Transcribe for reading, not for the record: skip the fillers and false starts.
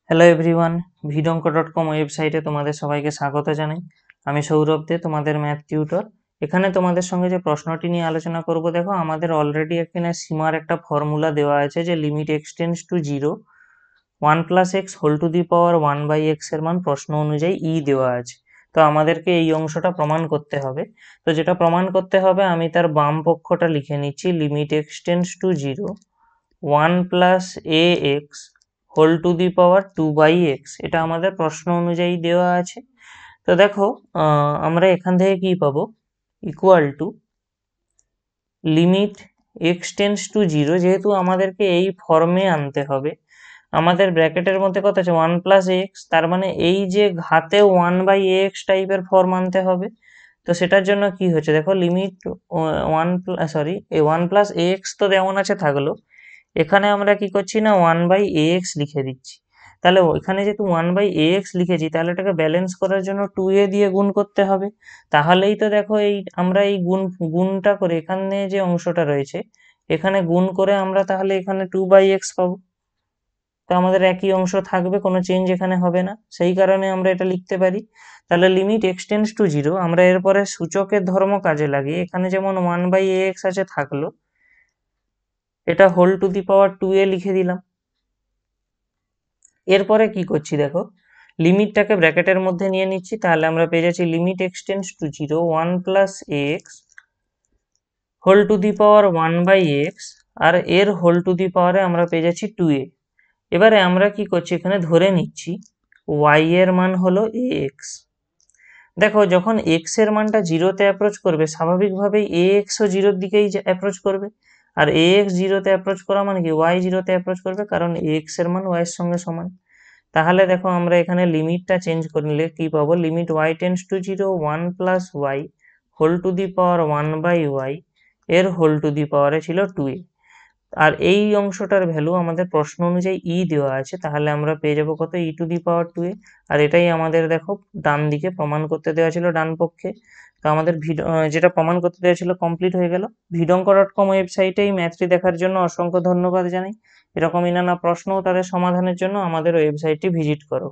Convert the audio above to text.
Hello everyone, vidonko.com ওয়েবসাইটে তোমাদের সবাইকে স্বাগত জানাই। আমি সৌরভ দে, তোমাদের ম্যাথ টিউটর। এখানে তোমাদের সঙ্গে যে প্রশ্নটি নিয়ে আলোচনা করব, দেখো আমাদের অলরেডি এখানে সীমার একটা ফর্মুলা দেওয়া আছে যে limit x tends to 0 1 plus x whole to the power 1/x এর মান প্রশ্ন অনুযায়ী দেওয়া আছে। তো আমাদেরকে এই অংশটা প্রমাণ করতে হবে। তো যেটা প্রমাণ করতে হবে, আমি তার বাম পক্ষটা লিখে নিচ্ছি, limit x tends to 0 1 plus a x whole to the power 2/x। এটা আমাদের প্রশ্ন অনুযায়ী দেওয়া আছে। তো দেখো, আমরা এখান থেকে কি পাবো, equal to limit x tends to 0, যেহেতু আমাদেরকে এই ফর্মে আনতে হবে, আমাদের ব্র্যাকেটের মধ্যে কত আছে 1 প্লাস এক্স, তার মানে এই যে ঘাতে 1/x টাইপের ফর্ম আনতে হবে। তো সেটার জন্য কি হচ্ছে, দেখো লিমিট 1 প্লাস এক্স তো যেমন আছে থাকলো, এখানে আমরা কি করছি না 1/ax লিখে দিচ্ছি। তাহলে এখানে যেহেতু 1/ax লিখেছি, তাহলে এটাকে ব্যালেন্স করার জন্য 2a দিয়ে গুণ করতে হবে। তাহলেই তো দেখো আমরা এই গুণটা করে এখানে যে অংশটা রয়েছে, এখানে গুণ করে আমরা তাহলে এখানে 2/x পাবো। তো আমাদের একই অংশ থাকবে, কোনো চেঞ্জ এখানে হবে না, সেই কারণে আমরা এটা লিখতে পারি। তাহলে লিমিট এক্স টেন্ডস টু 0, আমরা এরপরে সূচকের ধর্ম কাজে লাগিয়ে এখানে যেমন 1/ax আছে থাকলো, এটা whole to the power 2a লিখে দিলাম। এরপরে কি করছি, দেখো লিমিটটাকে ব্র্যাকেটের মধ্যে নিয়ে নিচ্ছি, তাহলে আমরা পেয়ে যাচ্ছি limit x tends to 0 1 plus x whole to the power 1/x, আর এর হোল টু দি পাওয়ারে আমরা পেয়ে যাচ্ছি 2a। এবারে আমরা কি করছি, এখানে ধরে নিচ্ছি y এর মান হলো ax। দেখো যখন x এর মানটা 0-তে অ্যাপ্রোচ করবে, স্বাভাবিকভাবেই ax ও 0-র দিকেই অ্যাপ্রোচ করবে। আর ax 0-তে অ্যাপ্রোচ করা মানে কি y 0-তে অ্যাপ্রোচ করবে, কারণ ax এর মান y এর সঙ্গে সমান। তাহলে দেখো আমরা এখানে লিমিটটা চেঞ্জ করে নিলে কি পাবো, limit y tends to 0 1 plus y whole to the power 1/y, এর হোল টু দি পাওয়ারে ছিল 2a। আর এই অংশটার ভ্যালু আমাদের প্রশ্ন অনুযায়ী দেওয়া আছে, তাহলে আমরা পেয়ে যাবো কত, টু দি পাওয়ার 2a। আর এটাই আমাদের দেখো ডান দিকে প্রমাণ করতে দেওয়া ছিল, ডান পক্ষে। তো আমাদের যেটা প্রমাণ করতে দেওয়া ছিল কমপ্লিট হয়ে গেল। vidonko.com ওয়েবসাইটে এই ম্যাথটি দেখার জন্য অসংখ্য ধন্যবাদ জানাই। এরকমই নানা প্রশ্ন ও তাদের সমাধানের জন্য আমাদের ওয়েবসাইটটি ভিজিট করো।